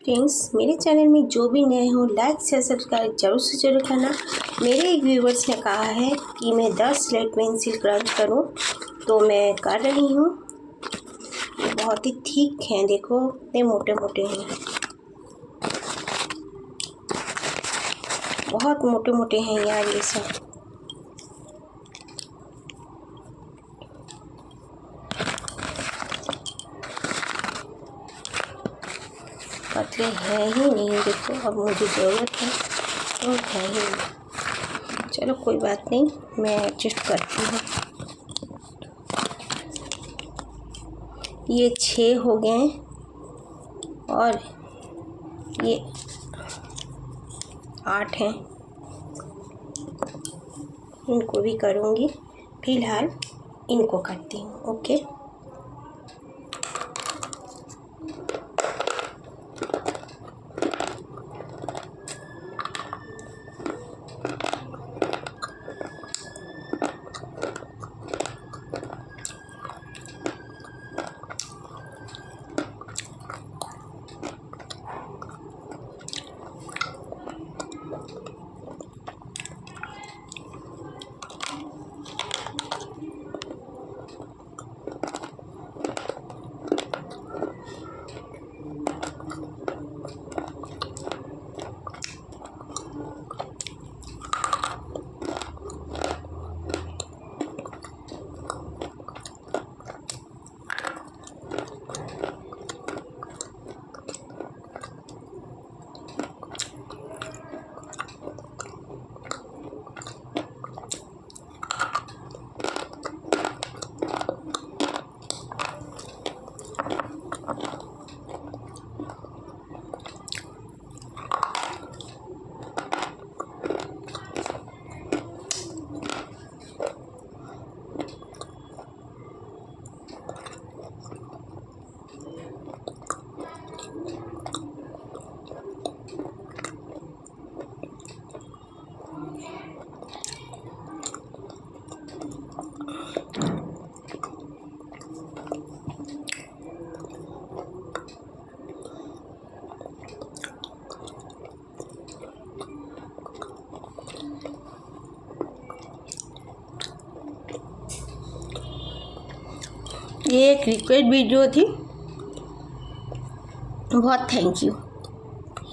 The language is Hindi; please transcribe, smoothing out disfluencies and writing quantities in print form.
फ्रेंड्स, मेरे चैनल में जो भी नए हो लाइक शेयर सब्सक्राइब जरूर से जरूर करना। मेरे एक व्यूवर्स ने कहा है कि मैं 10 लेड पेंसिल क्रंच करूं, तो मैं कर रही हूं। ये बहुत ही ठीक हैं, देखो इतने मोटे मोटे हैं, बहुत मोटे मोटे हैं यार ये सब। पतले हैं ही नहीं, देखो अब मुझे ज़रूरत है तो है ही नहीं। चलो कोई बात नहीं, मैं एडजस्ट करती हूँ। ये 6 हो गए हैं और ये 8 हैं, इनको भी करूँगी। फ़िलहाल इनको करती हूँ। ओके, ये एक रिक्वेस्ट वीडियो थी। बहुत थैंक यू।